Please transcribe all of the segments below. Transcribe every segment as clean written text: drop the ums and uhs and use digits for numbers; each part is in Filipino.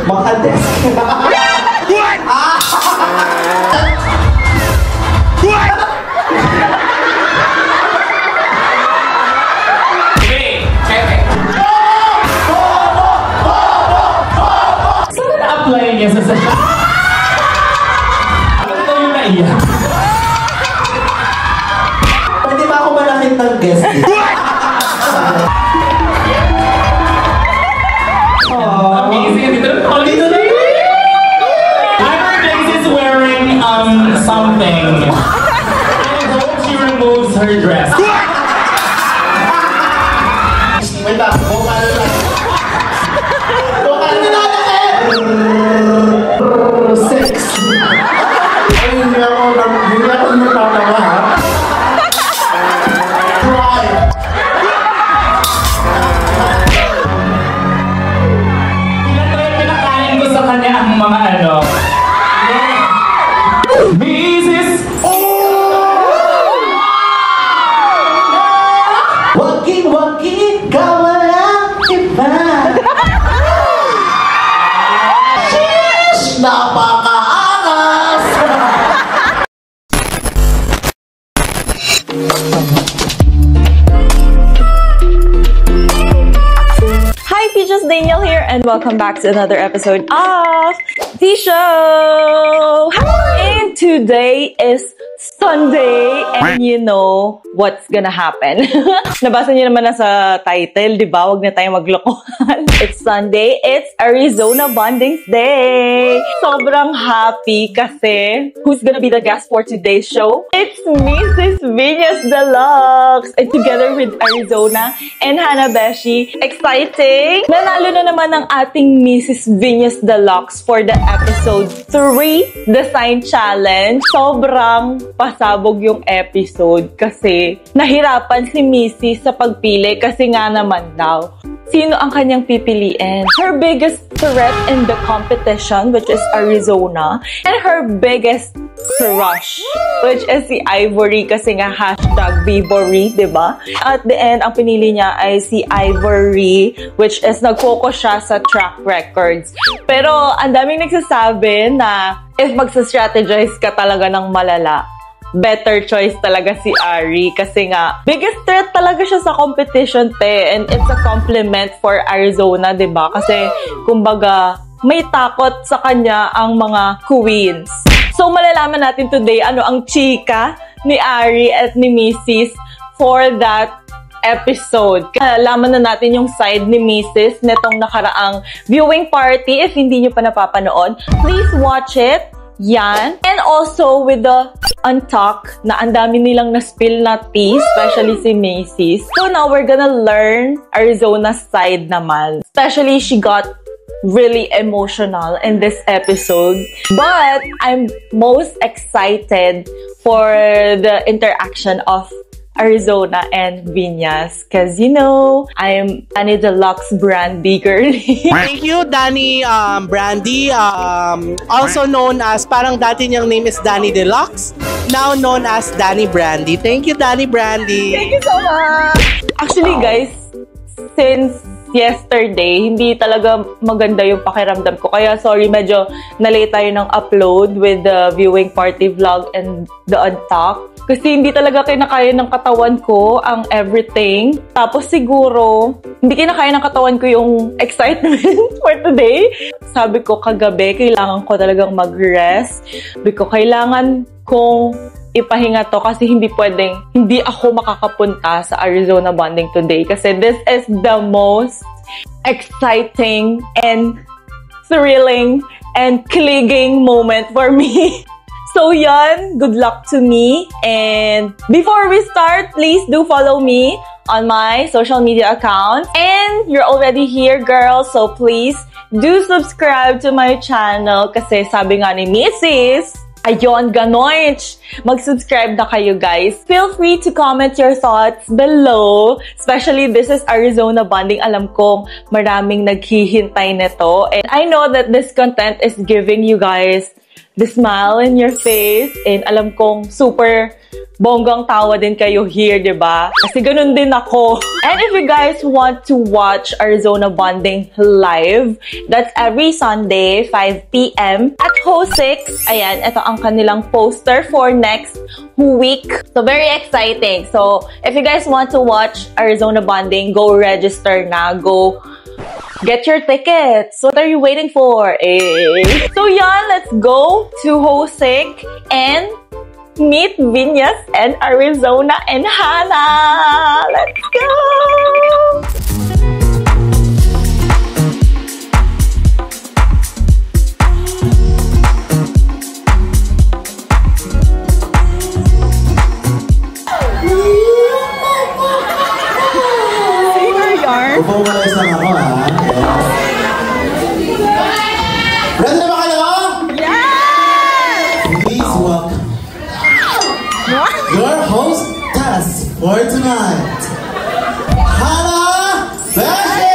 Makades. What? What? Saan na-apply niya sa sasya? Ano daw yung naiyak? Pwede ba ako malakit ng guest? Amazing. Dito na yun. Hyper Days is wearing something. I hope she removes her dress. Wait lang, vocal lang. Vocal na lang sex. Ay, hindi ako natatawa, ha? Cry. Pinakain ko sa kanya ang mga ano. Mrs. Waki, ka walang iba. Sheesh! Napaka-angas! Hi, Peaches Daniel here, and welcome back to another episode of The Show! And today is Sunday, and you know what's gonna happen. Nabasa niyo naman na sa title, di ba? Huwag na tayong maglokohan. It's Sunday, it's Arizona Bonding Day! Sobrang happy kasi who's gonna be the guest for today's show? It's Mrs. Viñas Deluxe! And together with Arizona and Hanabeshi, exciting! Nanalo na naman ang ating Mrs. Viñas Deluxe for the episode 3 Design Challenge. Sobrang pasabog yung episode kasi nahirapan si Missy sa pagpili kasi nga naman daw, sino ang kanyang pipiliin? Her biggest threat in the competition, which is Arizona, and her biggest crush, which is si Ivory kasi nga #Vivory, diba? At the end, ang pinili niya ay si Ivory, which is nag-focus siya sa track records. Pero ang daming nagsasabi na if magsa-strategize ka talaga ng malala, better choice talaga si Ari kasi nga biggest threat talaga siya sa competition, te, and it's a compliment for Arizona, diba? Kasi kumbaga may takot sa kanya ang mga queens. So malalaman natin today ano ang chika ni Ari at ni Mrs. for that episode. Alaman na natin yung side ni Mrs. netong nakaraang viewing party. If hindi nyo pa napapanood, please watch it. Yan. And also with the untalk na ang dami nilang na-spill na tea, especially si Macy's. So now we're gonna learn Arizona's side naman. Especially she got really emotional in this episode. But I'm most excited for the interaction of Arizona and Viñas because, you know, I'm Danny Deluxe Brandy girly. Thank you, Danny Brandy. Also known as, parang dati niyang name is Danny Deluxe. Now known as Danny Brandy. Thank you, Danny Brandy. Thank you so much! Actually, guys, since yesterday, hindi talaga maganda yung pakiramdam ko. Kaya sorry, medyo na-late tayo ng upload with the viewing party vlog and the untalk. Kasi hindi talaga kinakaya ng katawan ko ang everything. Tapos siguro, hindi kinakaya ng katawan ko yung excitement for today. Sabi ko kagabi, kailangan ko talagang mag-rest. Sabi ko, kailangan kong ipahinga to kasi hindi ako makakapunta sa Arizona Bonding today. Kasi this is the most exciting and thrilling and kiliging moment for me. So yan, good luck to me. And before we start, please do follow me on my social media accounts. And you're already here, girls, so please do subscribe to my channel kasi sabi nga ni Mrs. Ayon, ganon. Mag-subscribe na kayo, guys. Feel free to comment your thoughts below. Especially, this is Arizona Bonding. Alam kong maraming naghihintay nito. And I know that this content is giving you guys the smile in your face. And alam kong super bonggang tawa din kayo here, di ba? Kasi ganun din ako. And if you guys want to watch Arizona Bonding live, that's every Sunday, 5 p.m. at Ho6. Ayan, ito ang kanilang poster for next week. So, very exciting. So, if you guys want to watch Arizona Bonding, go register na. Go get your tickets. What are you waiting for? Eh? So, yan, let's go to Ho6 and meet Vinyas and Arizona and Hannah. Let's go! Upo-umalis lang ako, ha? Ready na ba kayo? Yes! Please welcome your hostess for tonight, Hannah Beshi!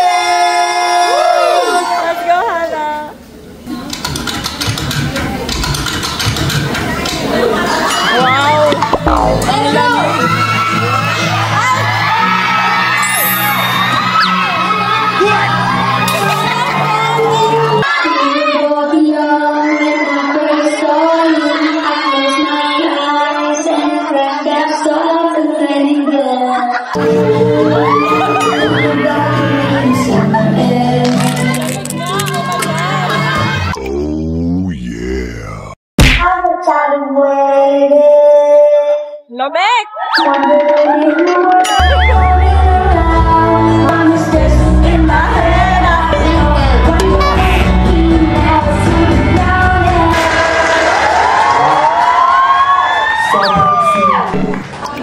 Let's go, Hannah! Wow! Ang lamig! Lobek!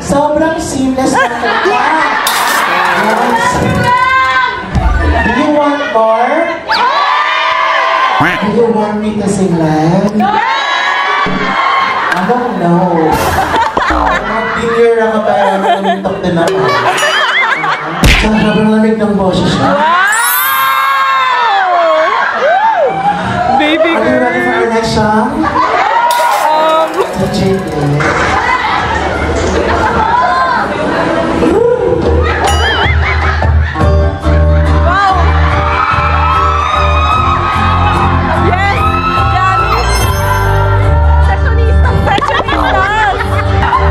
Sobrang seamless na kaya. Do you want more? Do you want me to sing live? I don't know. Mag-clear ako pero namintok din ako. Tsaka sobrang lamig ng boses niya. Baby Are you ready for our next song? The chicken.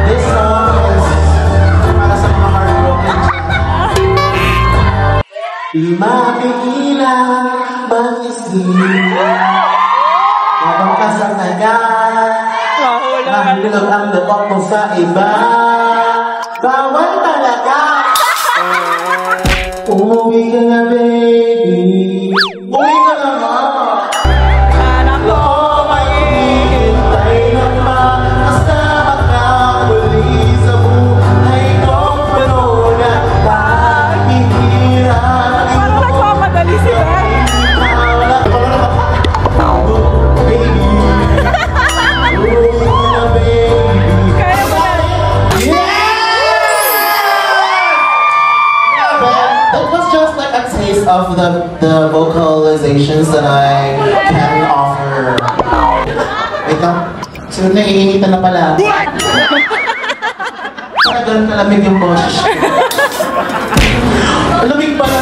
This song is para sa mga heartbroken dyan. Di mapigilan mag-isip habang kasanayan mahulog ang loob mo sa iba. Bawal talaga. Umuwi ka na, baby. Uwi ka na nga. Anak ko! Hintay naman hasta makabuli sa buhay ko. Pero na paghihirap. Parang nagmamadali si Ben. Kaya ba na? That was just like a taste of the vocalizations that I can offer. Wait lang. So, naiinitan na pala. Para ganun kalamig yung boses. Lamig pala.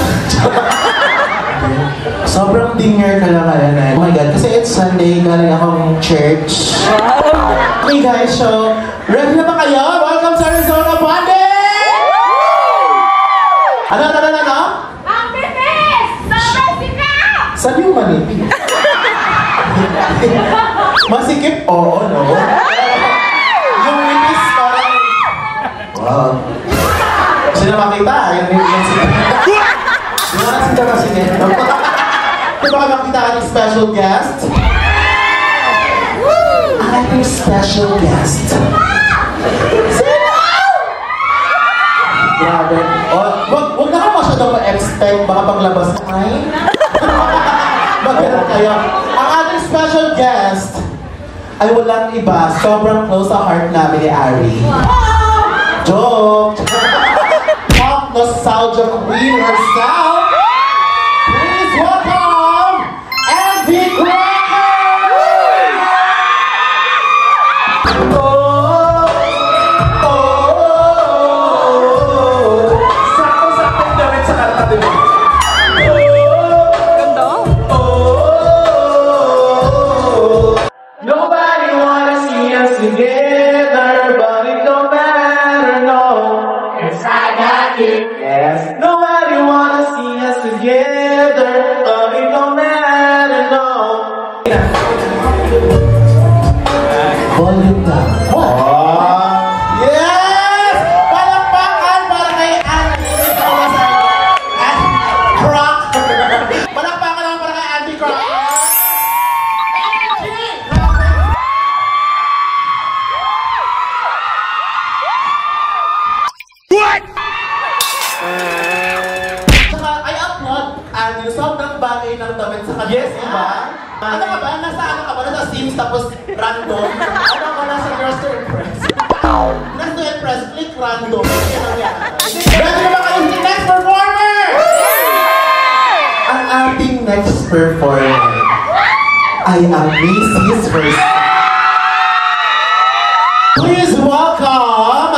Sobrang dinger ka lang kaya na. Oh my God, kasi it's Sunday, galing akong church. Okay guys, so, ready na ba kayo? Welcome sa Arizona Bonding! Ano? Ang bibis! Masikip! Saan yung manipig? Masikip? Oo, no? Yung nipis parang... Wow. Sino makita? Yung sikip. Yung nakasita na sige. Diba ka makita ang special guest? Ang ating special guest. Sino? Grabe. Huwag na ka masyadong ma-expect. Baka paglabas na ay. Magkano kayo. Ang ating special guest ay walang iba. Sobrang close sa heart namin ni Ari. Joke! Pop nostalgia queen herself. Please welcome Andy Cracker! Oh, oh. Ano ka ba? Nasa ano ka ba? Nasa Sims tapos random? Ano ka nasa Girls to Impress? Girls to Impress, click random. Ready na ba kayo si next performer? Ang ating next performer ay ang Mrs. Versa. Please welcome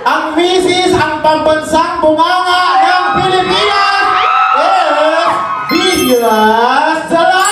ang Mrs. ang pambansang bunganga ng Pilipinas is Venus Salam!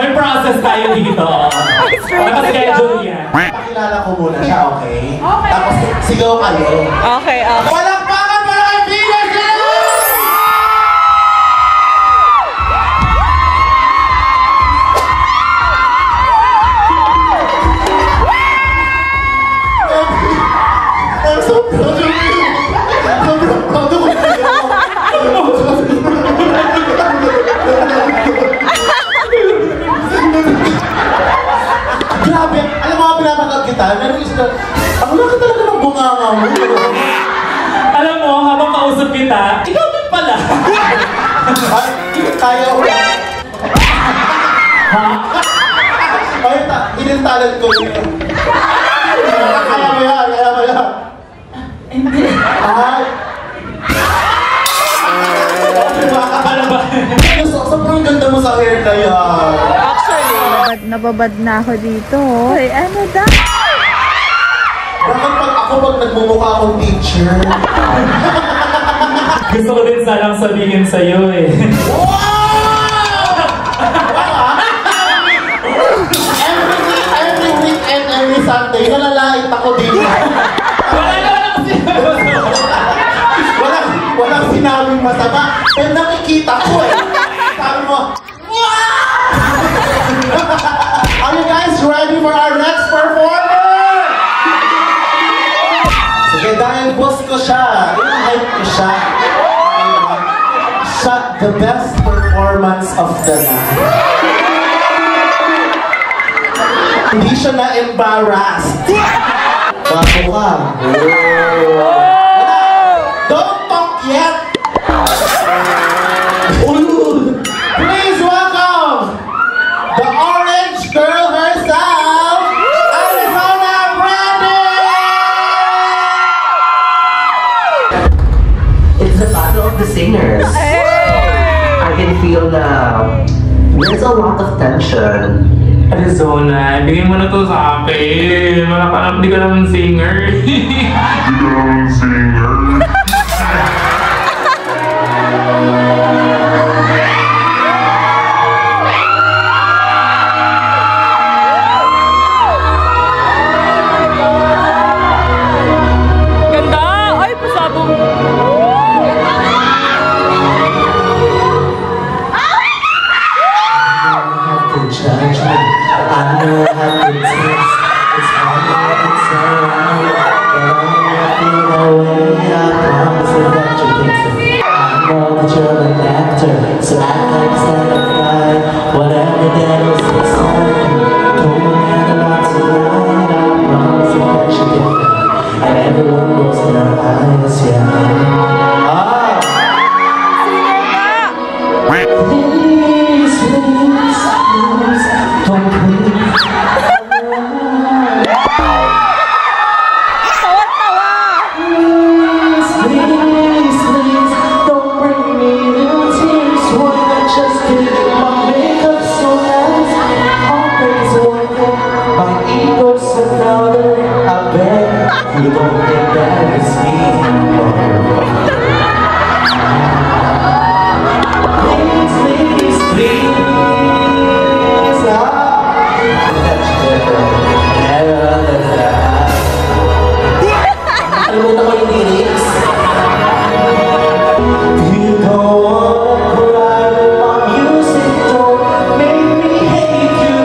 May process tayo dito. Naka-schedule yan. Pakilala ko muna siya, okay? Tapos sigaw kayo. Okay, okay. Walang pangan para kay Venus Salam! I'm so proud of you! Sobrang proud ako sa'yo! Grabe! Alam mo, pinapagod kita. Meron isa na, ang laki talaga ng bunganga mo. Alam mo, habang kausap kita, ikaw din pala. Ay, kaya ko. Ha? Ay, hidden talent ko yun. Kaya mo yan, kaya mo yan. Hindi. Ay. Ano ba? Sobrang ganda mo sa hair na yan. Nababad na ako dito. Ay, ano da? Bakit pag nagmumukha akong teacher? Gusto ko din sanang sabihin sa'yo eh. Every week and every Sunday, nalalait ako dito. Walang sinabing masama. Pero nakikita ko eh. Sabi mo, are you guys ready for our next performer? Sige, dahil boss ko siya, i-hype ko siya. Siya, the best performance of the night. Hindi siya na-embarrassed. Bago ka. Don't talk yet! Please welcome the orange girl herself, Arizona Brandy! It's the battle of the singers. I can feel there's a lot of tension. Arizona, bigay mo na to sa akin. Di ka naman singer. Ganda! Ay, pasabog! I know how to taste. It's all I can say. But I'm not the way I like sky, whatever that is inside. Don't matter not tonight, I promise that you get there. And everyone knows in our eyes, yeah. Please, please, please, don't please. Please, please, please, don't bring me little tears. When I just did my makeup so nice, always wonder my ego's another. I bet you don't think that is me. Please, please, please. Never understand. Alimutan ko yung lyrics. You don't wanna cry when my music don't make me hate you.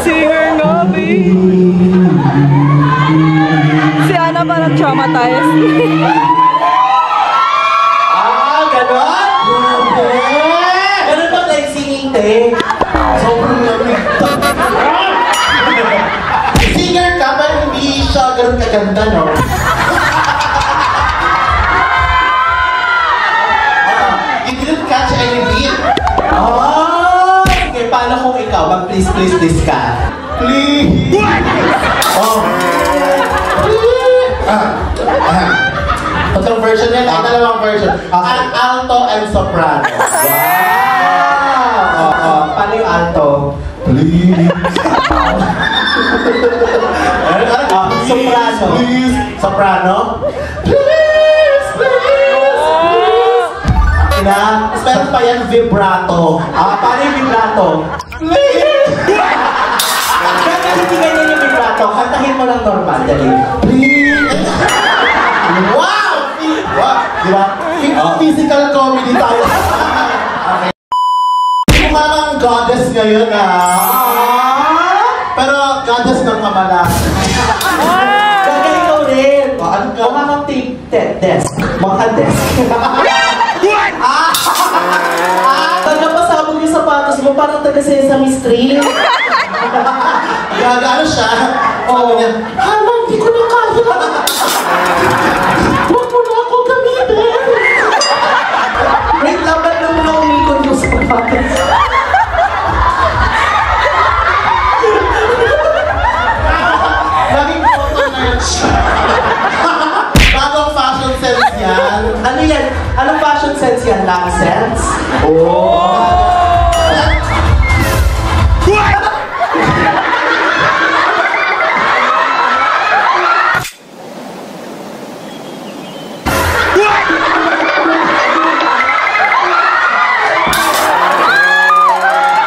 Singer Nobi. Si Ana parang traumatized. Ganon? Ganon ba like singing, te? Sobrang lamig. Singer ka, pero hindi siya ganon kaganda, no? You didn't catch any beat. Sige, paano kung ikaw? Mag-please, please, please ka. Please! Oh. Itong version yan, ay dalawang version. Ang alto and soprano. Wow! Paano yung alto? Please! Soprano. Please! Soprano? Please! Please! Please! Ina, meron pa yan, vibrato. Paano yung vibrato? Please! Kaya hindi ganyan yung vibrato, kantahin mo lang normal. Dali. Please! Wow! Wow! Di ba? Physical comedy tayo. Okay. Mukha kang goddess ngayon, pero goddess ng kamala. Gagay ikaw rin. Ano ka? Mukha kang desk. Mukha desk. Tagapasabog yung sapatos mo, parang taga-Sesame Street. Gagano siya. Sabi niya, Hana, hindi ko na kaya. Huwag mo na ako gamitin. Wait lang, ba't na muna umikot yung sapatos? Laging photo na yan siya. Bagong fashion sense yan. Ano yan? Anong fashion sense yan? Nonsense? Oh!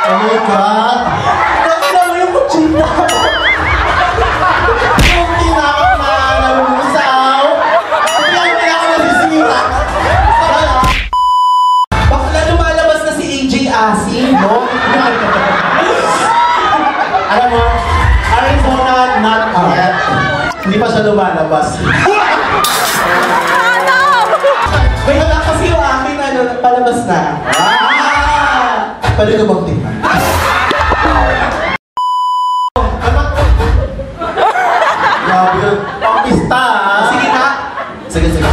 Oh my God! Nakita mo yung kutsina! Yung tinakot na nalusaw! Hindi ako nasisira! Bakla lumalabas na si AJ Asin, no? Alam mo, Arizona not yet. Hindi pa siya lumalabas. May wala kasi yung akin na palabas na. Pwede ka bang tingnan? Grabe yun. Pang-pista, ha? Sige na. Sige, sige.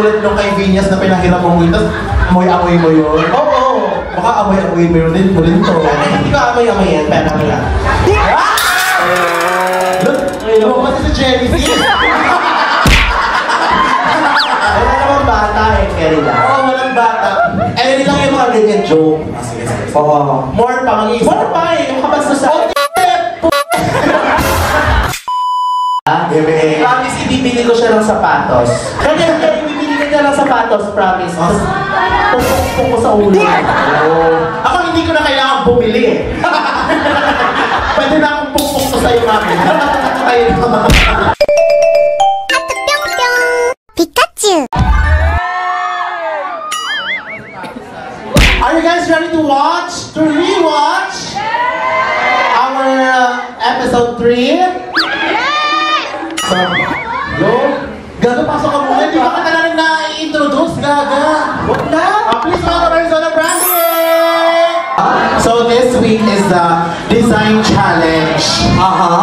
katulad nung kay Venus na pinahiram mo tapos amoy-amoy mo yun. Oo, baka amoy-amoy mo yun din mo rin to. Hindi ka amoy-amoy yan, pero wala. Look, pati sa jellyfish. Wala namang bata eh, Kerry lang. Oo, walang bata. Eh, lang yung mga ganyan joke. Sige. Oo. More pa, mag-iisa. More pa eh, yung kabas na sa... Promise, ibibili ko siya ng sapatos. Kaya ibibili ko siya ng sapatos, promise. Pupok ko sa ulo. Ako hindi ko na kailangan bumili eh. Pwede na akong pukpok ko sa'yo, mami. Pikachu! Are you guys ready to watch? To rewatch? Our episode 3? So, yo, Gaga, pasok ka muna. Di ba ka na na-introduce, Gaga? Huwag na. Please welcome Arizona Brandy! So this week is the design challenge.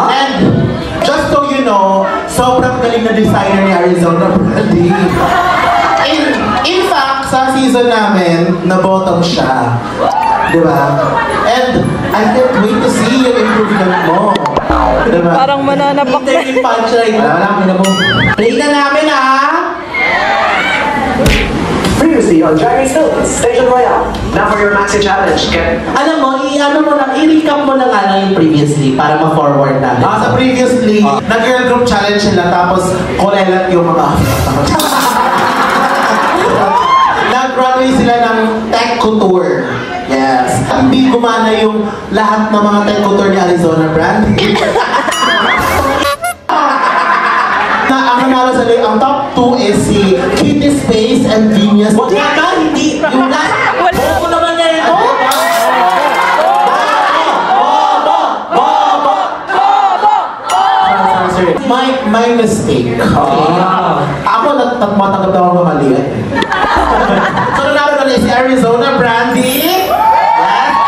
And just so you know, sobrang galing na designer ni Arizona Brandy. In fact, sa season namin, na-bottom siya. Diba? And I can't wait to see yung improvement mo. Diba? Parang mananapak na. Hindi punchline. Play na namin Previously on Dragon's Hills, Station Royale. Now for your Maxi Challenge. Alam mo, i-recap mo na nga lang yung previously para ma-forward natin. Sa previously, nag-girl group challenge sila tapos kulelat yung mga nag-runway sila ng tech couture. Yes. Hindi gumana yung lahat ng mga tech couture ni Arizona Brandy. Ang nanalo sa ang top 2 is si Kitty Space and Venus. Huwag ka, hindi. Yung last. Bobo naman na ito. My mistake. Ako matanggap na ako mamali. So nanalo na si Arizona Brandy. Yes,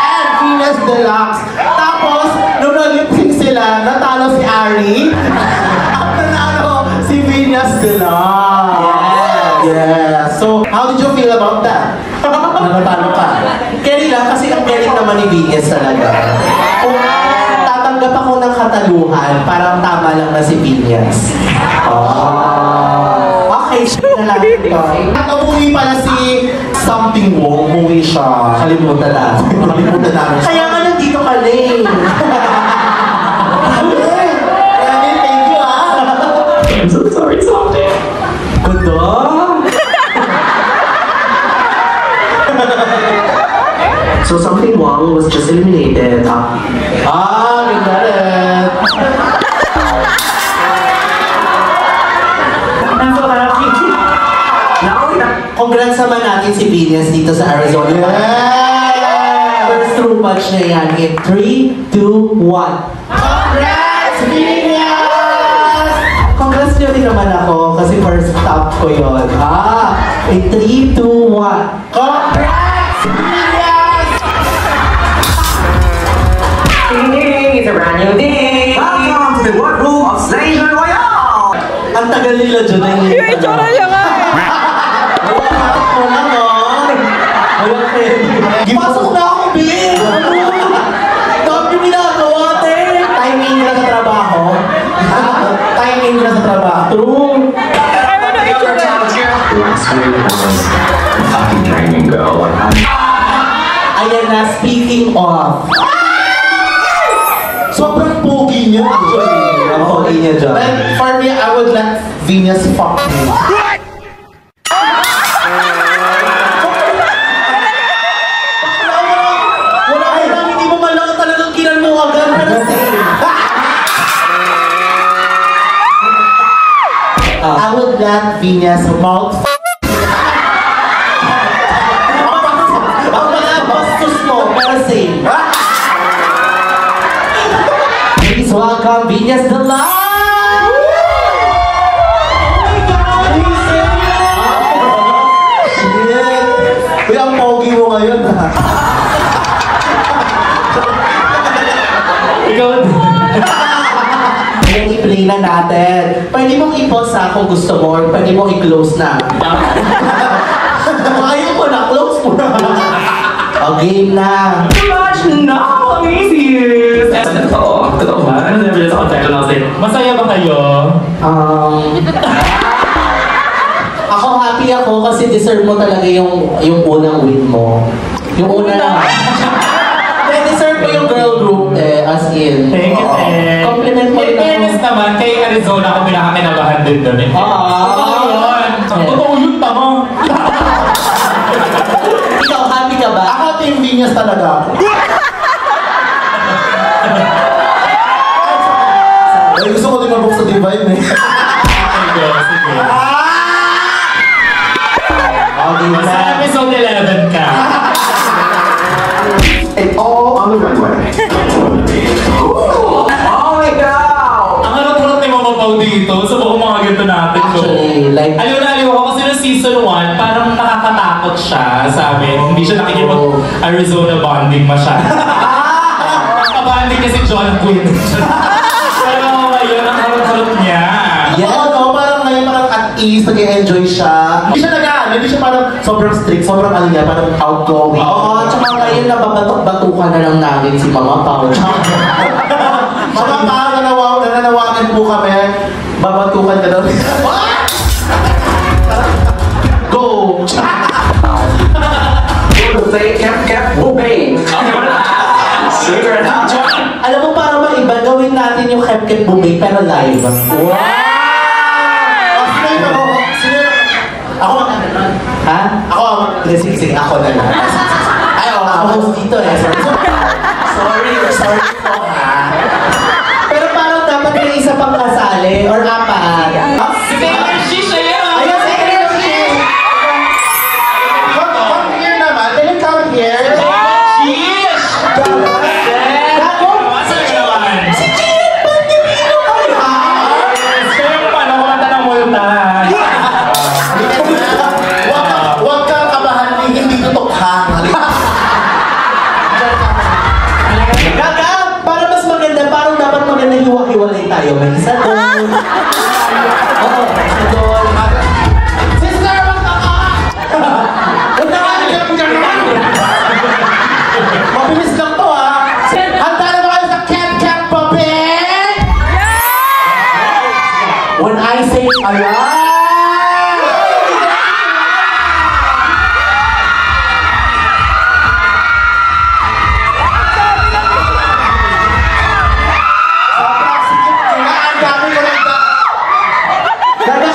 and Venus Deluxe. Tapos, nung nag-lip-sync sila, natalo si Ari. At nanalo si Venus Deluxe. Yes. So, how did you feel about that? Natalo ka. Kerry lang, kasi ang galing naman ni Venus talaga. Kung tatanggap ako ng kataluhan, parang tama lang na si Venus. Okay, siya na lang ito. At umuwi pala si Something Wong. Umuwi siya. Kalimutan na. Kalimutan namin siya. Kaya nga nandito ka, Lane. Thank you, I'm so sorry, Something. Kudo? So Something Wong was just eliminated. we got it. Congrats naman natin si Venus dito sa Arizona. Yeah! First true punch na yan in 3, 2, 1. Congrats, Venus! Congrats nyo din naman ako kasi first stop ko yun. In 3, 2, 1. Congrats, Venus! It's a brand new day. Welcome to the wardrobe of Station Royale. Ang tagal nila dyan na Yung itsura niya nga eh. Pasok na ako, Bill! Dami ginagawa, te! Timing nila sa trabaho. Timing nila sa trabaho. True! Fucking training girl. Ayan na, speaking of. Sobrang pogi niya, actually. Ang pogi niya dyan. But for me, I would let Venus fuck me. Wala ka lang, hindi mo man lang talagang kinan mo agad. Pero same. I would let Venus mouth Ang mga bastos mo, pero same. Please welcome Venus Deluxe! Uy, ang pogi mo ngayon, ha? Ikaw. Ayan, i-play tingnan natin. Pwede mong i-pause na kung gusto mo, or pwede mong i-close na. Ayaw mo na, close mo na. O, game na. Watch now, amazing! Totoo ba? Ano na sa contact natin? Masaya ba kayo? Ako happy ako kasi deserve mo talaga yung unang win mo. Yung una na. Deserve mo yung girl group as in. Thank you, Compliment mo in rin fairness ako. naman, kay Arizona ako pinakakinabahan din doon. Totoo yun. Totoo yun, tama. Ikaw, happy ka ba? Ako, Team Venus talaga. Ay, gusto ko din mabuk sa Divine eh. Sige, sige. Sa episode 11 ka. And all on the runway. Oh my God! Ang harap-harap ni Mama Pao dito sa buong mga ganito natin. Actually, like... Aliw na aliw ako kasi noong season 1, parang nakakatakot siya sa amin. Hindi siya nakikipag-Arizona bonding masyado. Nakabanding niya si John Quinn. Pero ngayon, ang harap-harap niya. Yeah, no, parang ngayon parang at ease, nag-enjoy siya. Hindi siya hindi siya parang sobrang strict, sobrang ano niya, parang outgoing. Oo, tsaka ngayon nababatok-batukan na lang namin si Mama Pao. Mama Pao, nananawagan po kami. Babatukan ka daw. Go! Say, Cap, obey. Secret. Alam mo, para maiba, gawin natin yung Kep-Kep Bumay pero live. Wow! Ako mag-ano nun? Ha? Ako sige, ako na lang. Ay, ako host dito eh. Sorry po ha. Pero parang dapat may isa pang kasali or apat. Si Taylor Swift siya yan! Ayun, si Taylor Swift! Come here naman. Can you come here? Sheesh! Si Jillian Pandemino kayo ha? Sir, paano kumanta ng multa? Huwag kang kabahan, hindi tutukhang. Gaga, para mas maganda, parang dapat maganda hiwa-hiwalay tayo. May isa doon. Oo, isa doon. Sister, magkaka! Huwag na nga, mabilis lang to ha. Handa na ba kayo sa Kep-Kep Bumay? When I say ayan!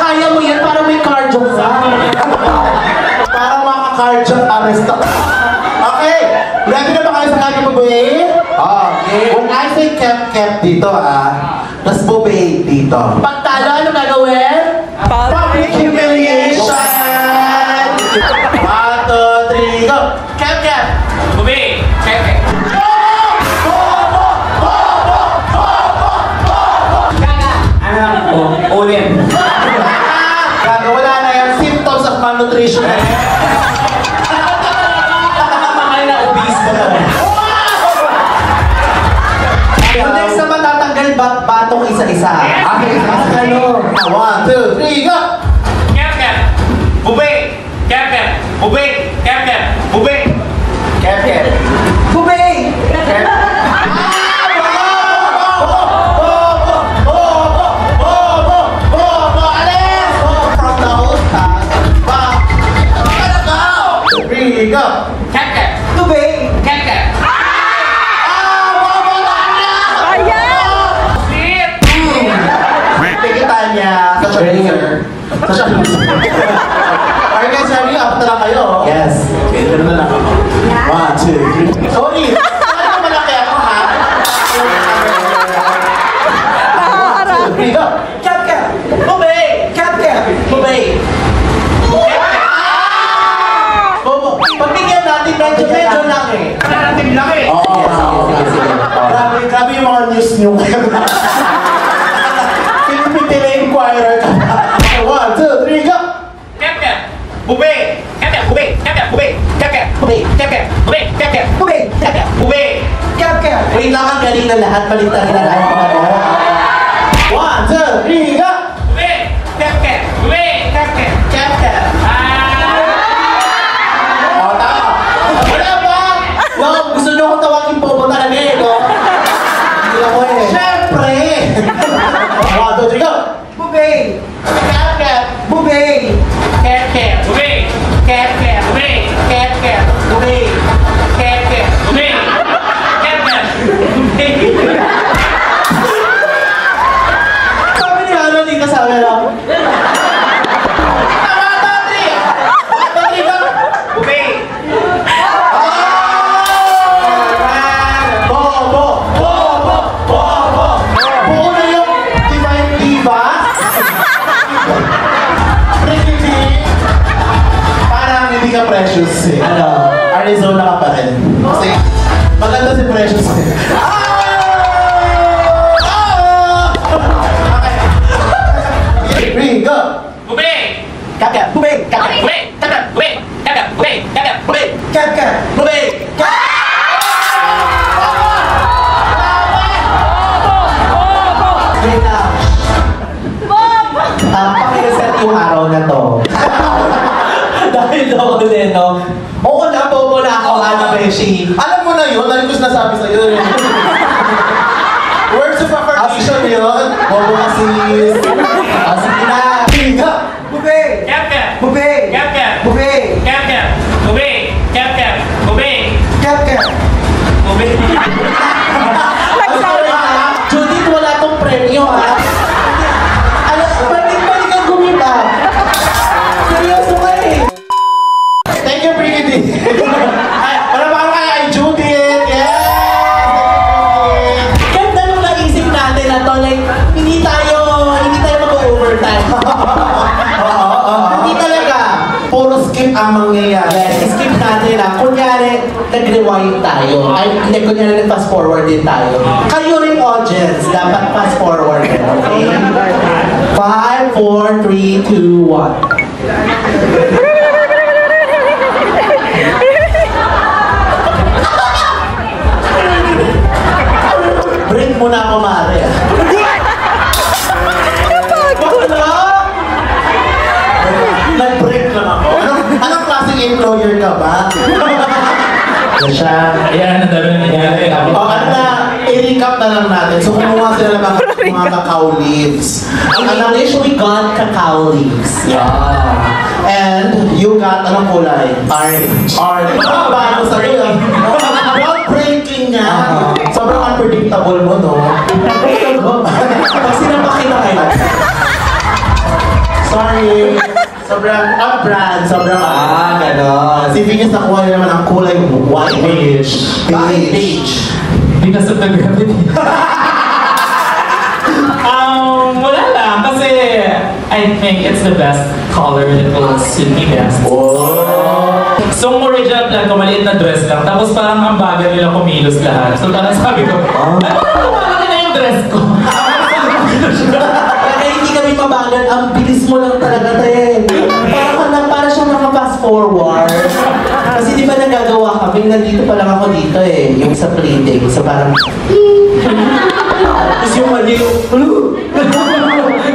Kaya mo yan para may cardio ka. Para maka-cardio arrest ka. Okay. Ready na ba kayo sa kanya bubay? Okay. When I say Kep-Kep dito tapos bubay dito. Pagtalo, ano gagawin? Public humiliation! 1, 2, 3, go! Kep-Kep! Bumi! Kep-Kep! Ulit! Gaga, wala na yan. Symptoms of malnutrition. Ay na, obese ka na. Yung next na matatanggal batong isa-isa. Okay, ano? 1, 2, 3, go! Kep-Kep! Bumi! Kep-Kep! Bumi! Kep-Kep! Bumi! Kep-Kep. Bubay! Go! Kep-Kep! Bubay! Kep-Kep! Tikitan niya sa trainer. Sa trainer. Okay guys, ready? Apat na lang kayo. Yes. Okay, gano'n na lang. 1, 2, 3. Sorry! Ano malaki ako ha? 1, 2, 3, go! Kep-Kep! Bubay! Kep-Kep! Bubay! Pagbigyan natin medyo laki. Natin laki! Oo, sige. Grabe yung mga news nyo. Pinipitila inquirer ka. 1, 2, 3, go! Kep-Kep! Bumi! Kep-Kep! Bumi! Kep-Kep! Bumi! Kep-Kep! Bubay! Kep-Kep! Bumi! Kep-Kep! Bubay! Kep-Kep! Bumi! Kep-Kep! Wait lang, ang galing na lahat. Baliktad na lahat. 1, 2, 3, go! O, tama. Wala ba? No, gusto nyo akong tawagin Bobo talaga eh, no? Hindi ako eh. Siyempre! 1, 2, 3, go! Bubay! Cat! Bubay! Cat! Bubay! Cat! Bubay! Cat! Bubay! Cat! Bubay! Cat! Bubay! Sabi ni ano, hindi ka sabi lang. Precious eh. Ano? Arizona ka pa rin. Kasi maganda si Precious eh. Okay. Go! Bubay! Kaka! Bubay! Kaka! Bubay! Kaka! Bubay! Kaka! Bubay! Kaka! Bubay! Kaka! Bubay! Wait lang. Pakireset yung araw na to. Dahil daw ulit, no? Oo na, bobo na ako, Ana Beshi. Alam mo na yun, dahil ko sinasabi sa'yo. Words of affirmation yun. Bobo ka sis. Sige na. Higa! Bube! Kep-kep! Bube! Kep-kep! Bube! Kep-kep! Bube! Kep-kep! Bube! Kep-kep! Bube! Sorry ha, Judith, wala tong premyo ha. Alam, balik kang gumita. Seryoso ka eh. Thank you, Brigidi. Para ba kay Judith? Yes! Ganda nung naisip natin na to, like, hindi tayo mag-overtime. Hindi talaga. Puro skip ang mangyayari. Skip natin na, kunyari, nag-rewind tayo. Ay, hindi, kunyari, nag-fast forward din tayo. Kayo rin audience, dapat fast forward. Okay? 5, 4, 3, 2, 1. Break muna ako, Mare. Bakla? Nag-break lang ako. Anong klaseng employer ka ba? Yan siya. Ayan, ang dami na nangyari. O, ano na, i-recap na lang natin. So, kumuha sila ng mga cacao leaves. In English, we got cacao leaves. Yeah. And you got, anong kulay? Orange. Orange. Bago sa iyo. Groundbreaking nga. Sobrang unpredictable mo, no? Pag sinapakin na kayo. Sorry. Sobrang up-brand. Sobrang gano'n. Si Venus nakuha niya naman ang kulay white. Beige. Beige. Because of the gravity. Wala lang. Kasi I think it's the best color that will suit me best. Oh. So, original plan ko, maliit na dress lang. Tapos parang ang bagal nila kumilos lahat. So, parang sabi ko, ano malaki na yung dress ko? Kaya hindi kami mabagal. Ang bilis mo lang talaga tayo. Para siyang naka-fast forward. Kasi di ba nagagawa kami, nandito pa lang ako dito eh. Yung sa plating. So parang, tapos yung mali yung,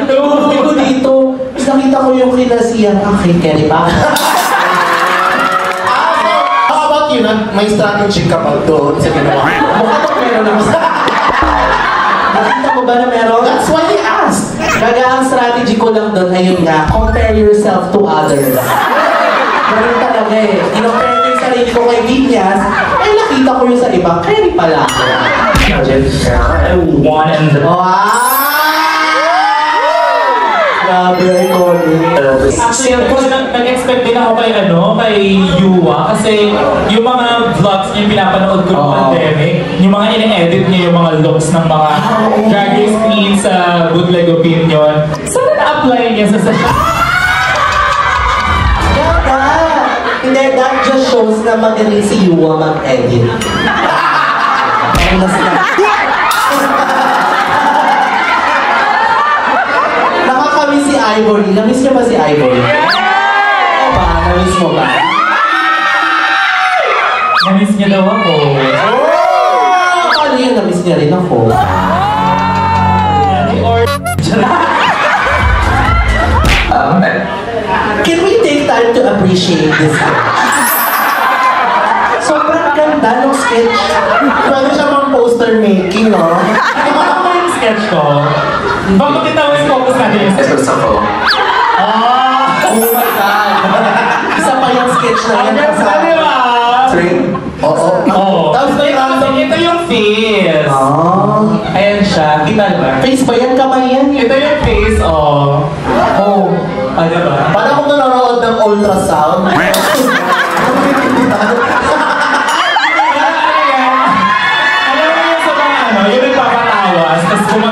Tawag ko dito. Tapos nakita ko yung kinasiyan. Okay, carry pa. How about you? May strategy ka ba doon sa ginawa? Mukha ba meron naman sa... Nakita mo ba na meron? That's why he asked. Kaga ang strategy ko lang doon, ayun nga, compare yourself to others. Ganun talaga eh. Inompare ko yung sarili ko kay Vinyas, ay nakita ko yung sa iba, carry pala ako. I won in the... Grabe, iconic. Actually, nag-expect din ako kay Yuwa kasi yung mga vlogs niya pinapanood ko ng pandemic, yung mga ine-edit niya yung mga looks ng mga drag race queens sa Bootleg Opinion. Sana na-apply niya sa Hindi, that just shows na magaling si Yuwa mag-edit. Parang nasila. Nakakamiss si Ivory. Namiss niya ba si Ivory? Oo ba? Namiss mo ba? Namiss niya daw ako. Paano yun? Namiss niya rin ako. Or... Can we take time to appreciate this sketch? Sobrang ganda ng sketch. Pwede siya mang poster making, no? Ano ba yung sketch ko? Bakit kita yung focus natin yung sketch? Gusto ko. Oh my God! Isa pa yung sketch na yan. Di ba? Oo. Tapos may random. Ito yung face. Ayan siya. Kita ba? Face ba yan? Kamay yan? Ito yung face, oh. Ano ba? Parang kung nanonood ng ultrasound. Alam mo yung sa mga ano, yung nagpapatawas, tapos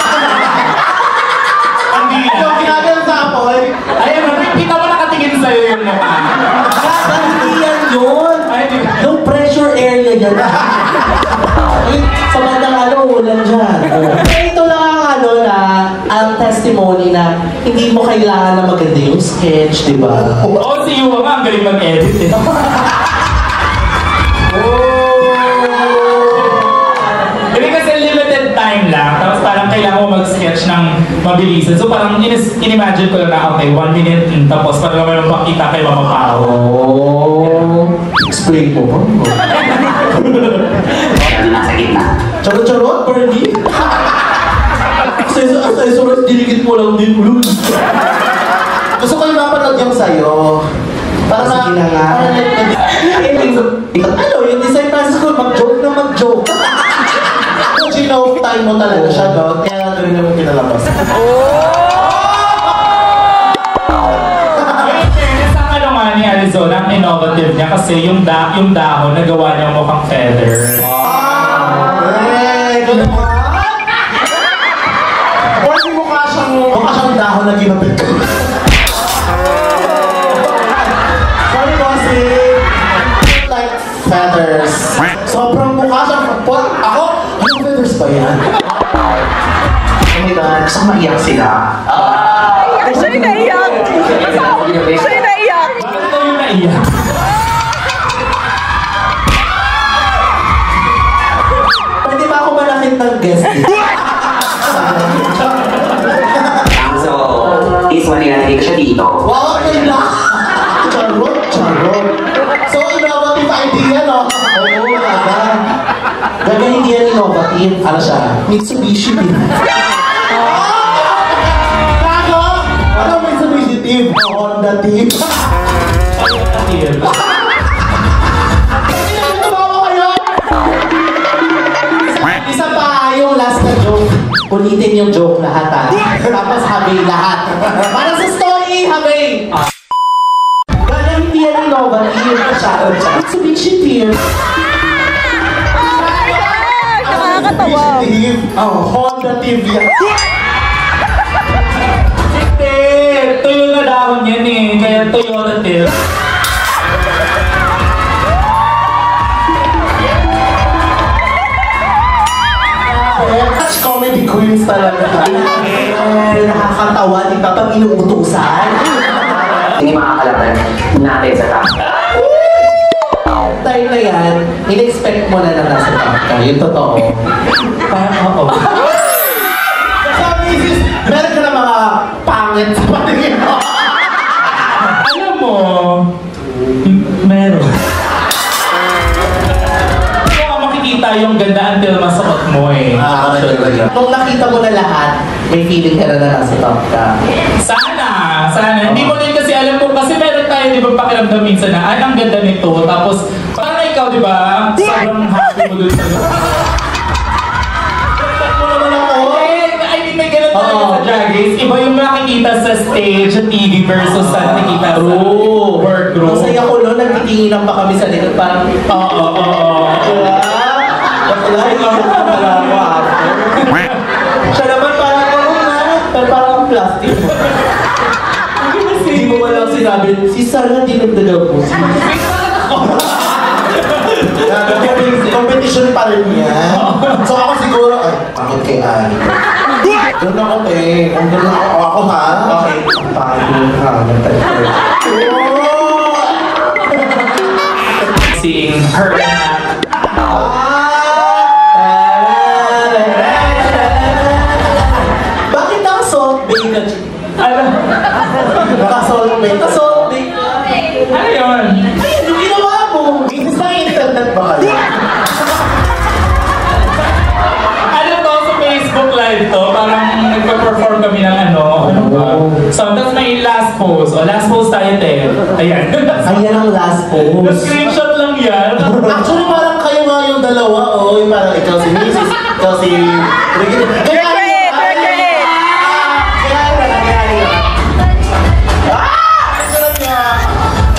Hindi yan. Yung ginagawa sa apoy. Ayan, kita mo nakatingin sa'yo yung mukha. Hindi yan yun! Yung pressure area yan. Sa bandang ano, ulan dyan. Ito lang ang ano na, ang testimony na hindi mo kailangan na maganda yung sketch, di ba? Oo, si Yuwa nga, ang galing mag-edit eh. Hindi kasi limited time lang, tapos parang kailangan mo mag-sketch ng mabilisan. So parang in-imagine ko lang na, okay, 1 minute, tapos parang may makita kay Mama Pao. Explain mo ba? Nasa gitna. Charot-charot, Bernie? Sa isurot, diligit mo lang din ulo. Gusto ko yung mapanood yung sa'yo. Para Sige na nga. Ano, yung design Francisco, mag-joke na mag-joke. Kung time mo talaga siya, no? Kaya doon naman pinalabas. Ang ano nga ni Arizona, ang innovative niya kasi yung dahon nagawa niya mukhang feather. Ganun ba? Or mukha siyang dahon na ginapit ko. Sorry, bossy. Like feathers. Sobrang mukha siyang ako? Anong feathers ba yan? Oh my God, gusto ko maiyak sila. Siya yung naiyak! Siya yung naiyak! Bakit ito yung naiyak? Pwede ba ako malakit ng guest? So, this one nila, hindi ko siya dito. Wow, ganda! Charot, charot. So, innovative idea, no? Oo, aga. Gaga hindi yan innovative. Ano siya? Mitsubishi din. Gago! Ano may Mitsubishi team? Honda team. Isa pa yung last na joke. Ulitin yung joke lahat ha. Tapos habay lahat. Para sa story, habay! Gaga hindi yan innovative. Siya. Mitsubishi team. Nakakatawa! Team. Honda team yan. Hindi! Tuyo na dahon yan eh, kaya Toyota Til. Touch comedy queens talaga. Nakakatawa, di ba? Pag inuutusan. Hindi makakalaban natin sa top. Time na yan, in-expect mo na nasa top ka. Yung totoo. Parang oo. Sa misis, meron ka na mga pangit sa patingin mo. Alam mo, meron. Hindi mo makikita yung ganda until masuot mo eh. Nung nakita mo na lahat, may feeling ka na nasa top ka. Sana. Hindi mo din kasi alam mo, kasi meron tayo, di ba, pakiramdam minsan na, ang ganda nito. Tapos, parang ikaw, di ba, sobrang happy mo dun sa may ganun talaga sa Drag Race. Iba yung nakikita sa stage, sa TV versus sa nakikita sa workroom. Masaya ko noon, nagtitinginan pa kami sa likod, parang, Oo. wala, ikaw na pala ako after. Siya naman parang, parang plastic. Hindi mo walang sinabi, si Sarah dinagdagan po. Competition pa rin yan. So ako siguro, ay, pangit kay Ari. Doon ako eh. Kung doon ako ha. Okay. Pangit ha. Seeing her Bakit ang salt bake na Alam, Naka-soulmate. Naka-salt bake ganito, parang nagpa-perform kami ng ano ba? So, tapos may last pose. O, last pose tayo, te. Ayan. Ayan ang last pose. Screenshot lang yan. Actually, parang kayo nga yung dalawa, oh. Yung parang ikaw si Mrs. Ikaw si...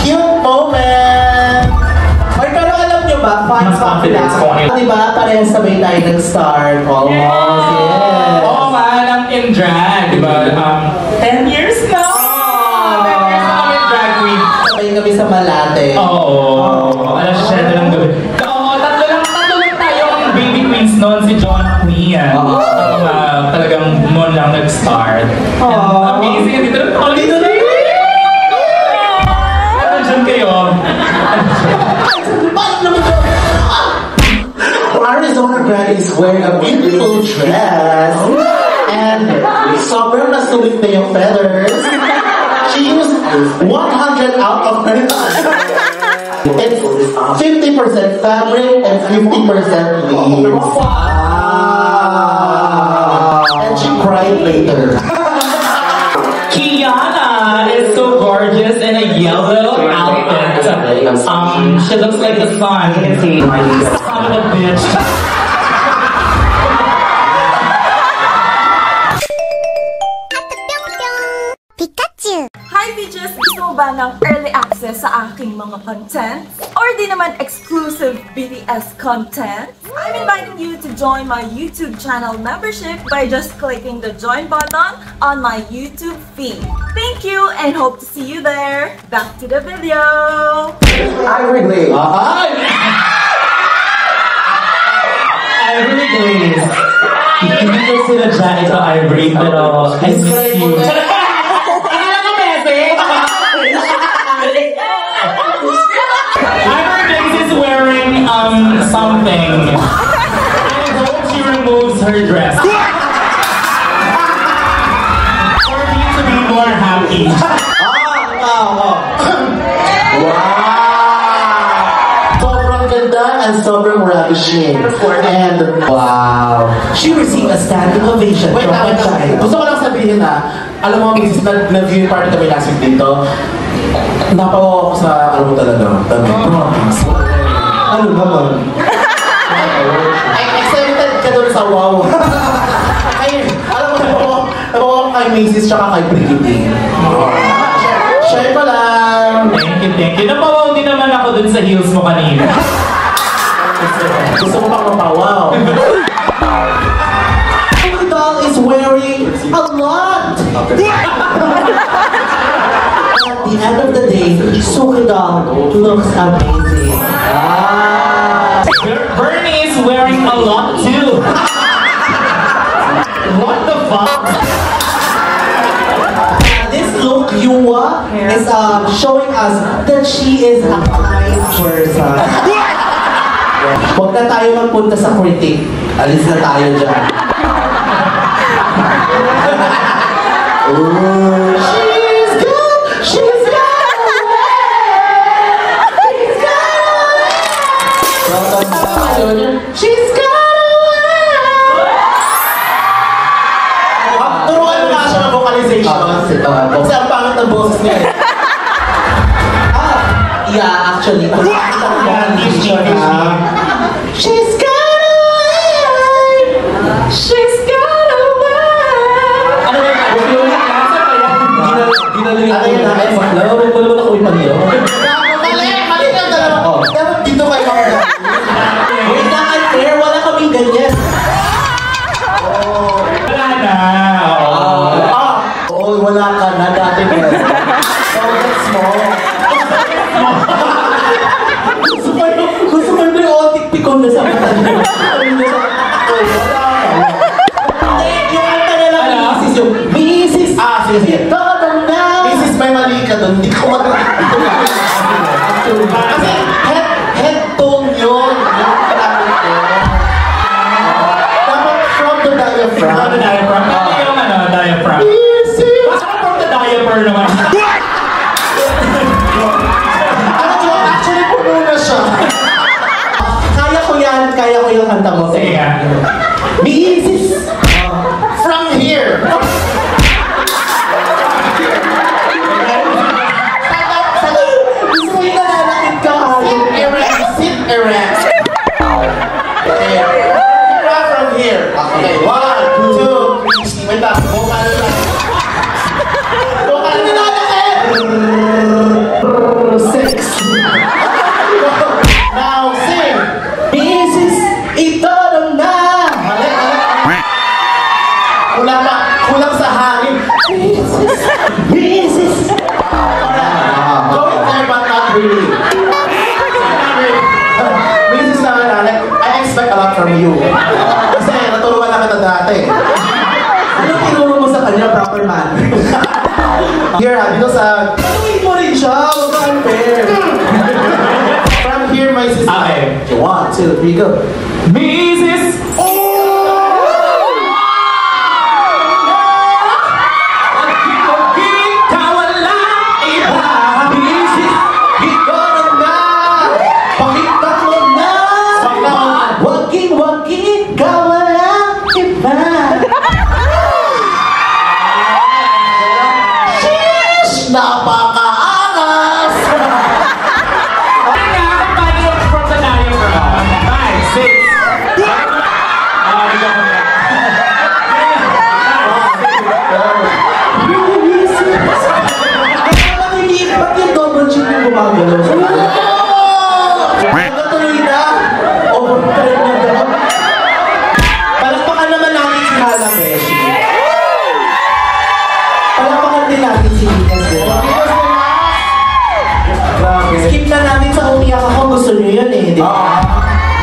Cute moment! Ay, pero alam nyo ba, fun Mas fact confidence ko ngayon. Diba, parehas sabay tayo nag-start. Almost, yes. Oo nga, lang in drag, diba? 10 years na! 10 years na kami drag queen. Sabay kami sa Malate. Oo. Alas 7 lang gabi. Oo, tatlo lang tayong baby queens noon, si John Queen. Talagang noon lang nag-start. And amazing. Dito lang ako. Dito lang. Nandiyan kayo. Arizona Grande is wearing a beautiful dress. And sobrang nasulit na yung feathers. She used 100 out of 9. It's 50% fabric and 50% leaves. And she cried later. Kiana is so gorgeous in a yellow outfit. She looks like the sun. Son of a bitch. Hi bitches! Gusto mo ba ng early access sa aking mga content? Or di naman exclusive BTS content? I'm inviting you to join my YouTube channel membership by just clicking the join button on my YouTube feed. Thank you and hope to see you there! Back to the video! Ivory Glaze. Ivory Glaze. Hindi ko sila dyan ito Ivory, pero I miss you. Ivory Glaze is wearing something. I hope she removes her dress. For me to be more happy. Sobrang ganda and sobrang ravishing. And wow. She received a standing ovation Wait, from wait, the wait. child. Gusto ko lang sabihin na, alam mo, Mrs. Nag-viewing party kami last week dito. Napawawa ko sa, alam mo talaga, promise. Ano naman? Excited ka doon sa wow. Ay, alam mo, napawawa ko kay Mrs. tsaka kay Brigitte. Share ko lang. Thank you. Napawaw din naman ako dun sa heels mo kanina. Gusto mo pang mapawaw. The doll is wearing a lot! At the end of the day, Suki doll looks amazing. Bernie is wearing a lot too. What the fuck? This look, Yua, is showing us that she is a kind person. Huwag na tayo magpunta sa critic. Alis na tayo dyan. She's good. She's got away. She's got away. Turuan mo nga siya ng vocalization. Kasi ang pangit ng boses niya eh. Yeah, actually. She's got away. She's got away. Ano ba? Ginalingan ko yun na. Huwag mo naman ako ipagyo. Mali ka dalawa. Dapat dito kayo mga Wait na, unfair. Wala kaming ganyan. Wala na. Oo, wala ka na dati mo. So, that's small. Gusto ko yung otik pikon na sa mata niya. Yung kanta na lang, Mrs. yung Mrs. Sige. Mrs. may mali ka doon. Hindi ko matatinig. Kasi head tone yun. Yung kailangan ko. Dapat from the diaphragm. Ano diaphragm? Ano yung diaphragm? Bakit from the diaper naman? Actually, puno na siya. Kaya ko yan, kaya ko yung kanta mo. Sige nga. Mrs. from you. Kasi naturuan na kita dati. Ano tinuro mo sa kanya? Proper manner. Here, dito sa... Tanungin mo rin siya. Huwag ka unfair. From here, my sister. Okay. 1, 2, 3, go. Mrs. Napaka-angas! From the diagram. 5, 6. Ba't yung double chin yung gumagalaw? Natuloy na. Overtime na daw. Palakpakan naman natin si Hala Beshi. Palakpakan din natin si Venus. Skip na namin sa umiyak ako. Gusto nyo yun eh. Di ba?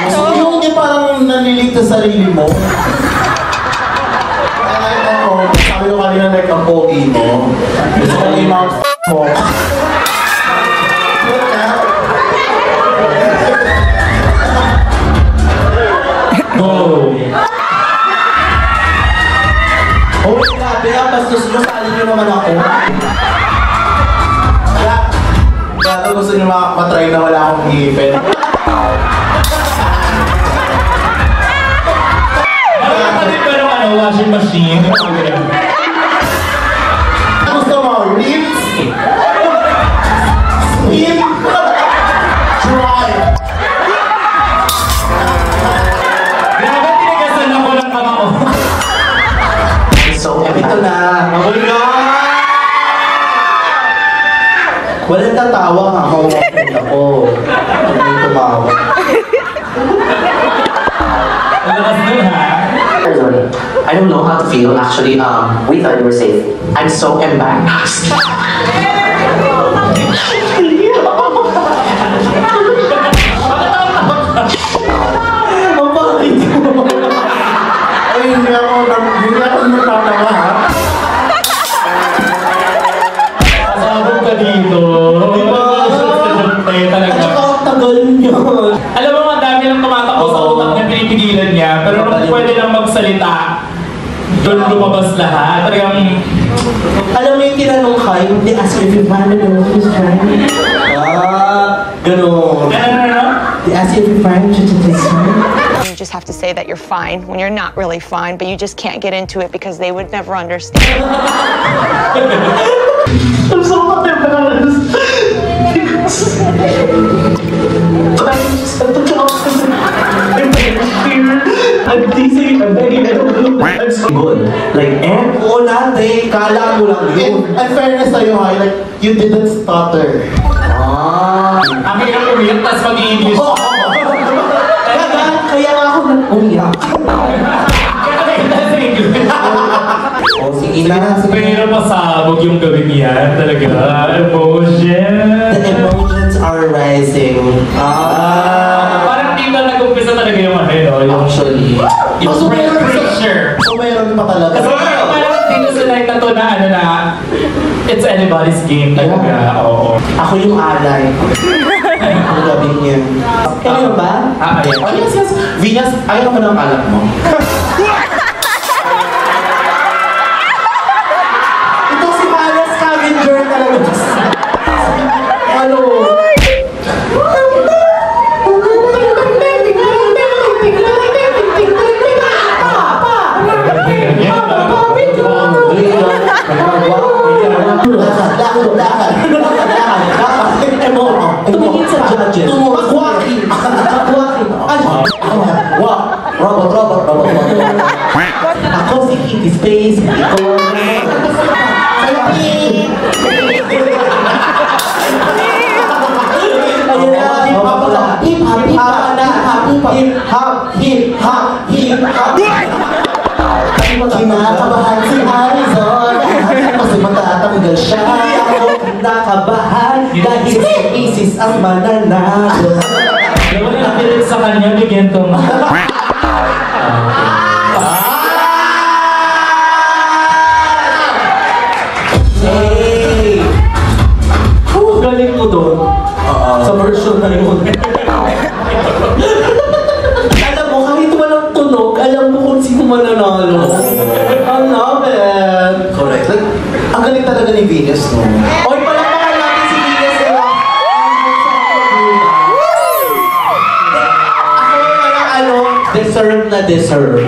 Yung hindi parang nalilito sa sarili mo. Sabi ko kanina like ang pogi mo. Gusto ko yung mouth mo. Go! Oh, grabe ah. Bastos mo, sali nyo naman ako. Kaya gusto nyo matry na wala akong ngipin. Wala ka din ba ng washing machine? Gusto mo, ribs? Rib? Try! Grabe, tinigasan ako ng kamao. So, ito na. Oh my God! Walang tatawa nga ako. Ako. Hindi tumawa. Ang lakas nun ha? I don't know how to feel. Actually, we thought you were safe. I'm so embarrassed. Ang bakit mo? Ay, hindi ako natatawa ha. Pasabog ka dito. Diba? Talaga. At saka ang tagal nyo. Alam mo, ang dami lang tumatakbo sa utak niya, pinipigilan niya. Pero nung pwede lang magsalita, doon lumabas lahat. Talagang... Alam mo yung tinanong ka, yung they ask you if you find it or who's trying. Ganon. Ano? They ask you if you find it, You just have to say that you're fine when you're not really fine, but you just can't get into it because they would never understand. I'm so embarrassed. I'm teasing, I'm begging, I don't know. I'm so good. Like, oo natin, kala mo lang yun. In fairness sa'yo ha, like, you didn't stutter. Ang hirap umiyak, tapos mag-i-English. Kaya nga ako nag-umiyak. Oh, sige na. Pero pasabog yung gabi niya. Talaga. Emotion. The emotions are rising. Parang di ba nag-umpisa talaga yung ano yun? Actually. Yung pressure. So meron pa talaga. Kasi parang dito sa night na to na ano na, it's anybody's game talaga. Oo. Ako yung alay. Ang gabi niya. Kaya ba? Ayan. Oh, yes, yes. Venus, ayaw mo ng alak mo. Ito si Mala Scavenger talaga. Ano? Tumingin sa judges. Magwaki. Robot. Ako si Kitty Space. Ikaw kinakabahan si Arizona kasi matatanggal siya. Ako kinakabahan dahil si Isis ang mananalo. Yung nakilig sa kanya, bigyan to. Sa version na yun. Alam mo, kahit walang tunog, alam mo kung sino mananalo. I love it. Correct. Like, ang galing talaga ni Venus, no? Oy, palakpakan natin si Venus de la deserve na deserve.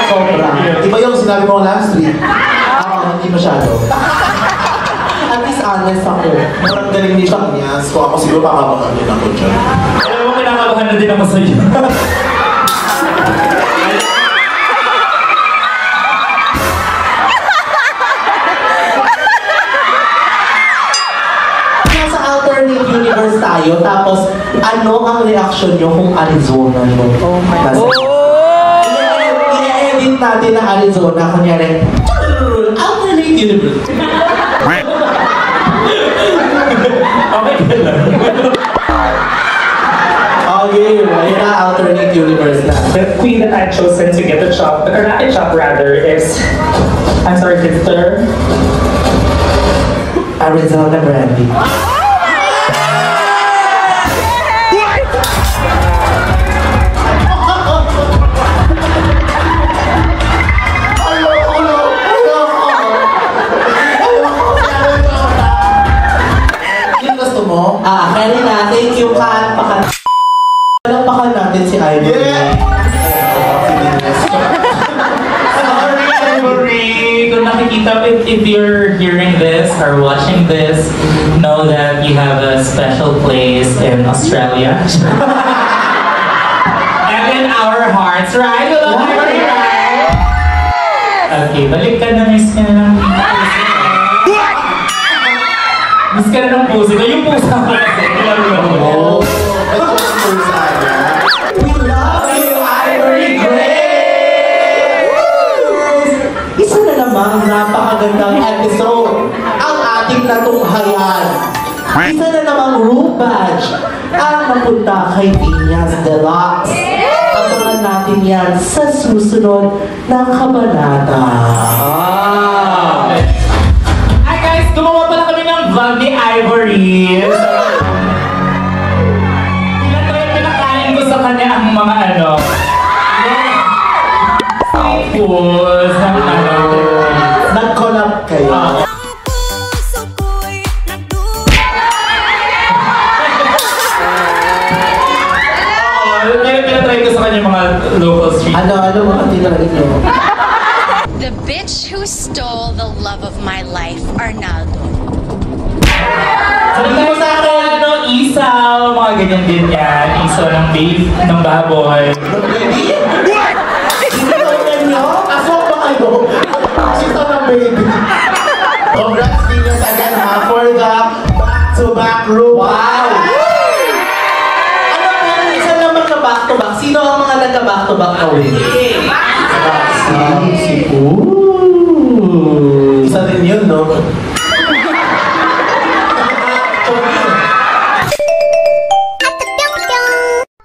Sobra. Iba yung sinabi mo last week. Hindi masyado. At least honest ako. Parang galing ni Shaknias. Kung ako siguro pakakabahan din ako dyan. Alam mo, kinakabahan na din ako sa'yo. Nasa alternate universe tayo, tapos ano ang reaction nyo kung Arizona yun? Oh my God. I-edit natin na Arizona, kunyari, alternate universe. Okay ka lang. Okay, yun na alternate universe na. The queen that I've chosen to get the karate chop rather, is, I'm sorry, sister. Arizona Brandy. Karina, thank you, Kat. Palakpakan natin si Ivory. Sorry, Ivory. Kung nakikita, if you're hearing this or watching this, know that you have a special place in Australia. And in our hearts, right? Hello, Ivory, right? Okay, balik ka na, miss ka na. Miss ka na ng puso. Yung puso ka kasi. Oh, we love you, Ivory Grace! Isa na namang napakagandang episode ang ating natunghayan. Isa na namang room badge ang napunta kay Vinyas Deluxe. Abangan natin yan sa susunod na kabanata. Hi guys! Gumawa pala kami ng vlog ni Ivory. Pinakain ko sa kanya ang mga foods ng Nag-collab kayo. Pinatry ko sa kanya mga local street. Ano mga tinarain nyo? The bitch who stole the love of my life, Arnaldo. Sabi mo sa akin, isaw, mga ganyan-ganyan. Isaw ng beef, ng baboy. Tinarain nyo? Asok ba kayo? Sito ng baby. congrats Venus again ha for the back-to-back room. Wow! Ano pero isa naman na back-to-back? Sino ang mga nagka-back-to-back na winner? Isa din yun, no?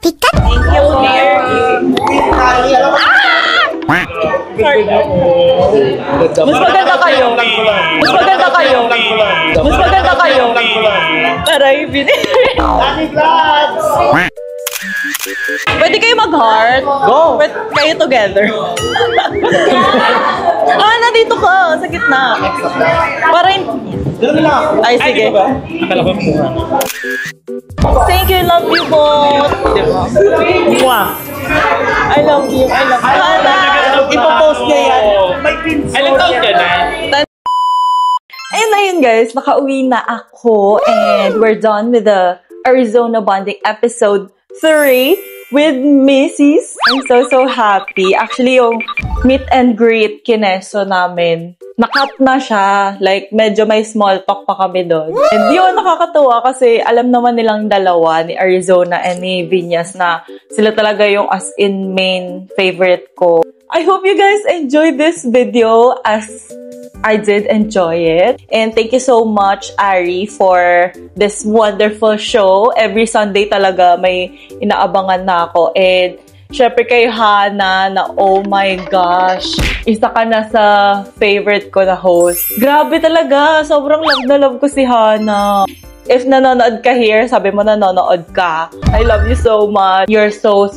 Thank you, Sorry. Mas maganda kayo. Mas maganda kayo. Mas maganda kayo. Taray, Pwede kayo mag-heart? Go! Pwede kayo together. Nandito ka. Sa gitna. Para ay, sige. Thank you, love you both. Mwah. I love you. I love you. Ipopost niya yan. Ilang taon ka na? And ayun guys, nakauwi na ako and we're done with the Arizona Bonding episode 3 with Macy's. I'm so happy. Actually, yung meet and greet kineso namin, nakat na siya. Like, medyo may small talk pa kami doon. And yun, nakakatuwa kasi alam naman nilang dalawa, ni Arizona and ni Vinyas, na sila talaga yung as in main favorite ko. I hope you guys enjoyed this video as I did enjoy it. And thank you so much, Ari, for this wonderful show. Every Sunday talaga may inaabangan na ako. And syempre kay Hana na oh my gosh, isa ka na sa favorite ko na host. Grabe talaga, sobrang love na love ko si Hana. If nanonood ka here, sabi mo nanonood ka. I love you so much. You're so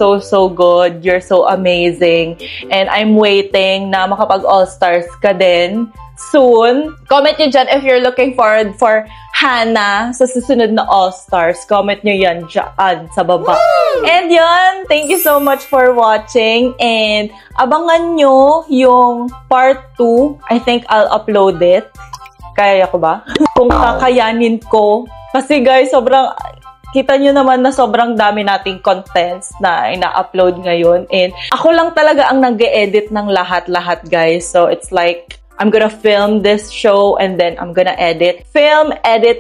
good. You're so amazing. And I'm waiting na makapag All-Stars ka din soon. Comment nyo dyan if you're looking forward for Hannah sa susunod na All-Stars. Comment nyo yan dyan sa baba. And yun, thank you so much for watching. And abangan nyo yung part 2. I think I'll upload it. Kaya ko ba? Kung kakayanin ko. Kasi guys, sobrang... Kita nyo naman na sobrang dami nating contents na ina-upload ngayon. And ako lang talaga ang nag-e-edit ng lahat-lahat, guys. So, it's like... I'm gonna film this show and then I'm gonna edit. Film, edit,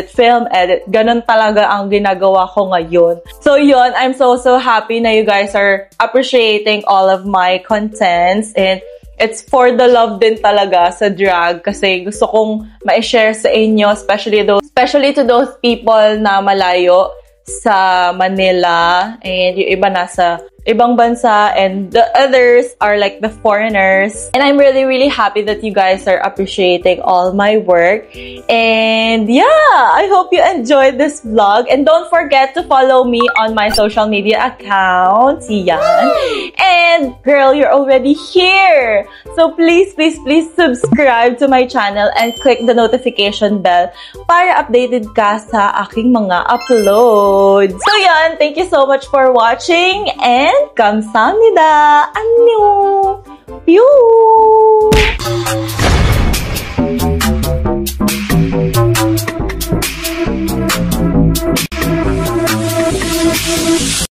film, edit. Ganon talaga ang ginagawa ko ngayon. So yun, I'm so happy na you guys are appreciating all of my contents. And it's for the love din talaga sa drag. Kasi gusto kong ma-share sa inyo, especially to those people na malayo sa Manila. And yung iba nasa ibang bansa, and the others are like the foreigners. And I'm really happy that you guys are appreciating all my work. And yeah, I hope you enjoyed this vlog. And don't forget to follow me on my social media accounts. Yan. And girl, you're already here. So please subscribe to my channel and click the notification bell para updated ka sa aking mga uploads. So yan, thank you so much for watching and 감사합니다. 안녕. 뿅.